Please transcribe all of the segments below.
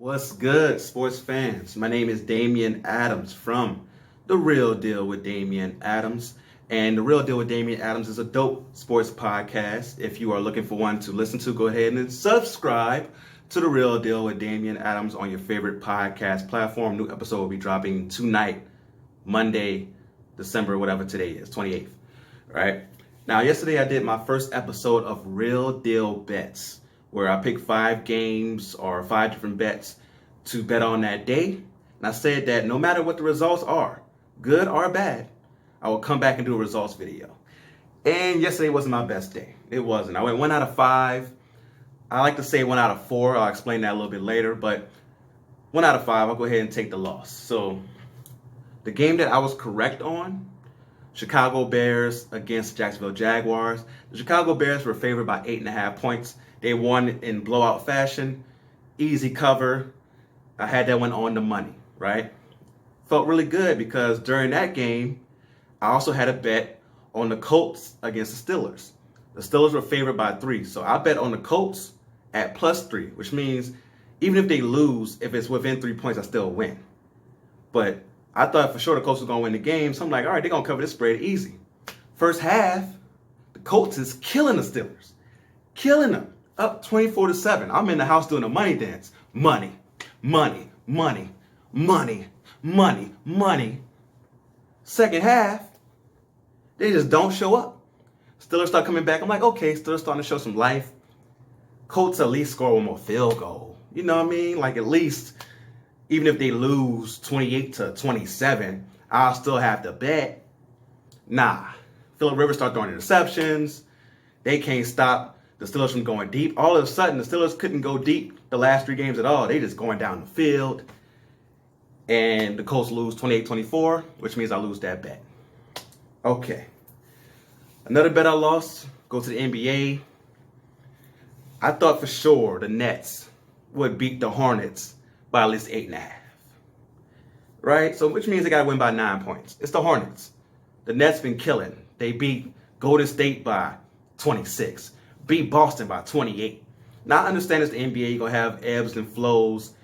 What's good, sports fans? My name is Damian Adams from The Real Deal with Damian Adams. And The Real Deal with Damian Adams is a dope sports podcast. If you are looking for one to listen to, go ahead and subscribe to The Real Deal with Damian Adams on your favorite podcast platform. New episode will be dropping tonight, Monday, December, whatever today is, 28th. Right? Now, yesterday I did my first episode of Real Deal Bets, where I picked 5 games or 5 different bets to bet on that day. And I said that no matter what the results are, good or bad, I will come back and do a results video. And yesterday wasn't my best day. It wasn't. I went 1 out of 5. I like to say 1 out of 4. I'll explain that a little bit later. But 1 out of 5, I'll go ahead and take the loss. So the game that I was correct on, Chicago Bears against Jacksonville Jaguars. The Chicago Bears were favored by 8.5 points. They won in blowout fashion, easy cover. I had that one on the money, right? Felt really good because during that game, I also had a bet on the Colts against the Steelers. The Steelers were favored by 3, so I bet on the Colts at +3, which means even if they lose, if it's within 3 points, I still win. But I thought for sure the Colts were going to win the game, so I'm like, all right, they're going to cover this spread easy. First half, the Colts is killing the Steelers. Killing them. Up 24-7. I'm in the house doing a money dance. Money, money, money, money, money, money. Second half, they just don't show up. Steelers start coming back. I'm like, okay, Steelers starting to show some life. Colts at least score one more field goal. You know what I mean? Like at least, even if they lose 28-27, I'll still have to bet. Nah. Phillip Rivers start throwing interceptions. They can't stop the Steelers from going deep. All of a sudden, the Steelers couldn't go deep the last 3 games at all. They just going down the field. And the Colts lose 28-24, which means I lose that bet. Okay. Another bet I lost, go to the NBA. I thought for sure the Nets would beat the Hornets by at least 8.5. Right? So which means they got to win by 9 points. It's the Hornets. The Nets been killing. They beat Golden State by 26. Beat Boston by 28. Now, I understand it's the NBA. You're going to have ebbs and flows.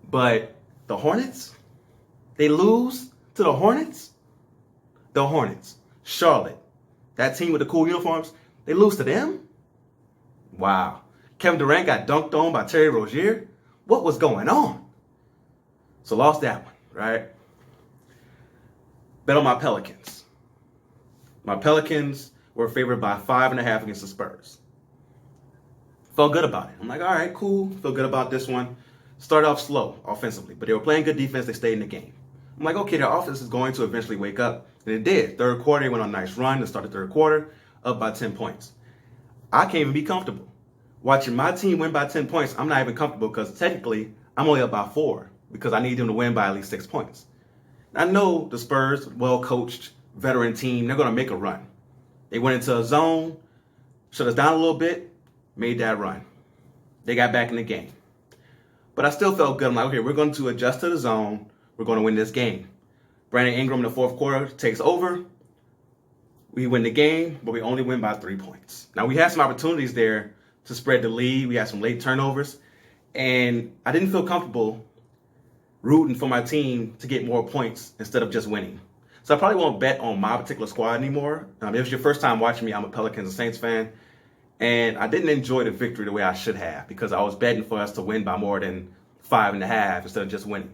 But the Hornets? They lose to the Hornets? The Hornets. Charlotte. That team with the cool uniforms. They lose to them? Wow. Kevin Durant got dunked on by Terry Rozier? What was going on? So lost that one, right? Bet on my Pelicans. My Pelicans were favored by 5.5 against the Spurs. Felt good about it. I'm like, all right, cool. Feel good about this one. Started off slow offensively, but they were playing good defense. They stayed in the game. I'm like, okay, their offense is going to eventually wake up. And it did. Third quarter, they went on a nice run to start the third quarter, up by 10 points. I can't even be comfortable. Watching my team win by 10 points, I'm not even comfortable because technically I'm only up by 4 because I need them to win by at least 6 points. I know the Spurs, well-coached, veteran team, they're going to make a run. They went into a zone, shut us down a little bit, made that run. They got back in the game. But I still felt good. I'm like, okay, we're going to adjust to the zone. We're going to win this game. Brandon Ingram in the fourth quarter takes over. We win the game, but we only win by 3 points. Now, we had some opportunities there to spread the lead. We had some late turnovers. And I didn't feel comfortable rooting for my team to get more points instead of just winning. So I probably won't bet on my particular squad anymore. If it's your first time watching me, I'm a Pelicans and Saints fan. And I didn't enjoy the victory the way I should have because I was betting for us to win by more than 5.5 instead of just winning.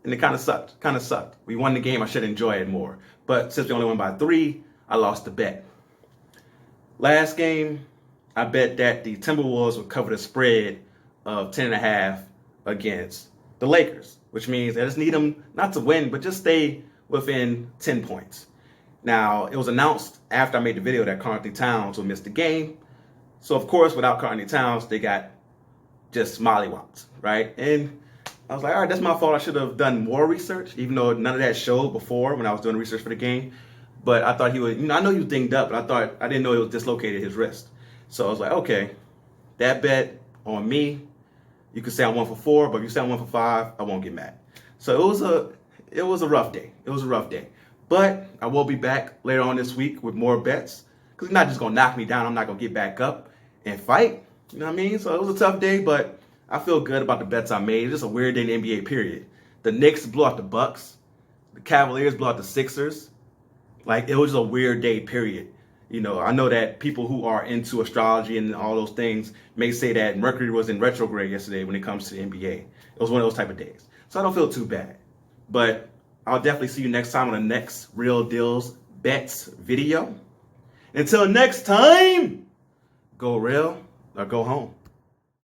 And it kind of sucked. We won the game. I should enjoy it more. But since we only won by 3, I lost the bet. Last game, I bet that the Timberwolves would cover the spread of 10.5 against the Lakers, which means I just need them not to win, but just stay within 10 points. Now, it was announced after I made the video that Karl-Anthony Towns would miss the game. So, of course, without Karl-Anthony Towns, they got just mollywopped, right? And I was like, all right, that's my fault. I should have done more research, even though none of that showed before when I was doing research for the game. But I thought he would, I know he was dinged up, but I didn't know he was dislocated his wrist. So I was like, okay, that bet on me, you could say I'm 1 for 4, but if you say I'm 1 for 5, I won't get mad. So it was a rough day. It was a rough day. But I will be back later on this week with more bets because he's not just going to knock me down. I'm not going to get back up and fight. You know what I mean? So it was a tough day, but I feel good about the bets I made. It's just a weird day in the NBA, period. The Knicks blew out the Bucks. The Cavaliers blew out the Sixers. Like, it was a weird day, period. You know, I know that people who are into astrology and all those things may say that Mercury was in retrograde yesterday when it comes to the NBA. It was one of those type of days. So I don't feel too bad. But I'll definitely see you next time on the next Real Deals Bets video. Until next time, go real or go home.